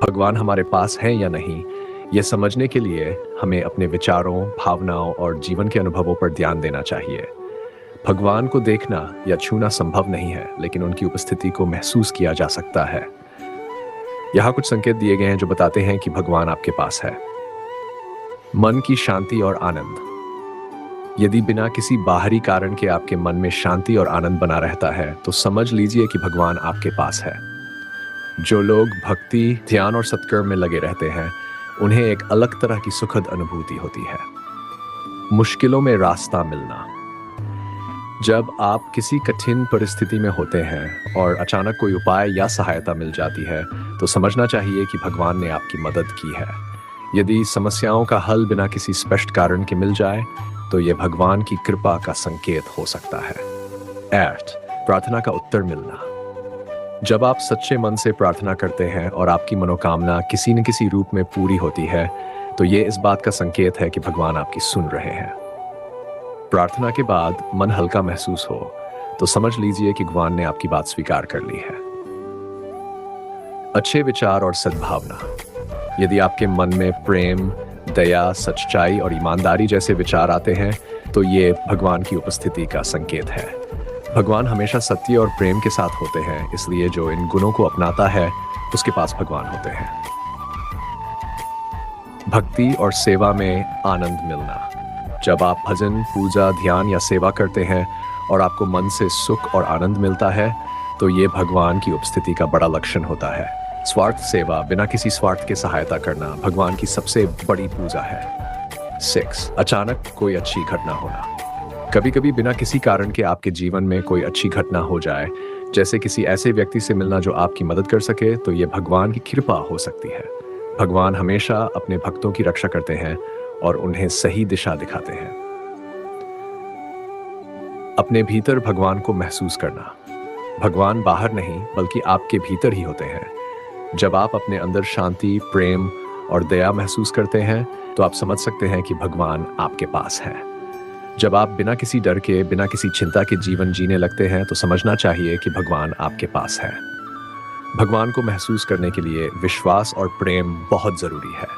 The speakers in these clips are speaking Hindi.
भगवान हमारे पास है या नहीं, ये समझने के लिए हमें अपने विचारों, भावनाओं और जीवन के अनुभवों पर ध्यान देना चाहिए। भगवान को देखना या छूना संभव नहीं है, लेकिन उनकी उपस्थिति को महसूस किया जा सकता है। यहाँ कुछ संकेत दिए गए हैं जो बताते हैं कि भगवान आपके पास है। मन की शांति और आनंद। यदि बिना किसी बाहरी कारण के आपके मन में शांति और आनंद बना रहता है, तो समझ लीजिए कि भगवान आपके पास है। जो लोग भक्ति, ध्यान और सत्कर्म में लगे रहते हैं, उन्हें एक अलग तरह की सुखद अनुभूति होती है। मुश्किलों में रास्ता मिलना। जब आप किसी कठिन परिस्थिति में होते हैं और अचानक कोई उपाय या सहायता मिल जाती है, तो समझना चाहिए कि भगवान ने आपकी मदद की है। यदि समस्याओं का हल बिना किसी स्पष्ट कारण के मिल जाए, तो यह भगवान की कृपा का संकेत हो सकता है। 8. प्रार्थना का उत्तर मिलना। जब आप सच्चे मन से प्रार्थना करते हैं और आपकी मनोकामना किसी न किसी रूप में पूरी होती है, तो ये इस बात का संकेत है कि भगवान आपकी सुन रहे हैं। प्रार्थना के बाद मन हल्का महसूस हो, तो समझ लीजिए कि भगवान ने आपकी बात स्वीकार कर ली है। अच्छे विचार और सद्भावना। यदि आपके मन में प्रेम, दया, सच्चाई और ईमानदारी जैसे विचार आते हैं, तो ये भगवान की उपस्थिति का संकेत है। भगवान हमेशा सत्य और प्रेम के साथ होते हैं, इसलिए जो इन गुणों को अपनाता है, उसके पास भगवान होते हैं। भक्ति और सेवा में आनंद मिलना। जब आप भजन, पूजा, ध्यान या सेवा करते हैं और आपको मन से सुख और आनंद मिलता है, तो ये भगवान की उपस्थिति का बड़ा लक्षण होता है। स्वार्थ सेवा, बिना किसी स्वार्थ के सहायता करना, भगवान की सबसे बड़ी पूजा है। 6. अचानक कोई अच्छी घटना होना। कभी कभी बिना किसी कारण के आपके जीवन में कोई अच्छी घटना हो जाए, जैसे किसी ऐसे व्यक्ति से मिलना जो आपकी मदद कर सके, तो ये भगवान की कृपा हो सकती है। भगवान हमेशा अपने भक्तों की रक्षा करते हैं और उन्हें सही दिशा दिखाते हैं। अपने भीतर भगवान को महसूस करना। भगवान बाहर नहीं, बल्कि आपके भीतर ही होते हैं। जब आप अपने अंदर शांति, प्रेम और दया महसूस करते हैं, तो आप समझ सकते हैं कि भगवान आपके पास है। जब आप बिना किसी डर के, बिना किसी चिंता के जीवन जीने लगते हैं, तो समझना चाहिए कि भगवान आपके पास है। भगवान को महसूस करने के लिए विश्वास और प्रेम बहुत जरूरी है।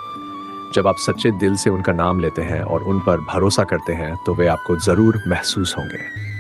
जब आप सच्चे दिल से उनका नाम लेते हैं और उन पर भरोसा करते हैं, तो वे आपको जरूर महसूस होंगे।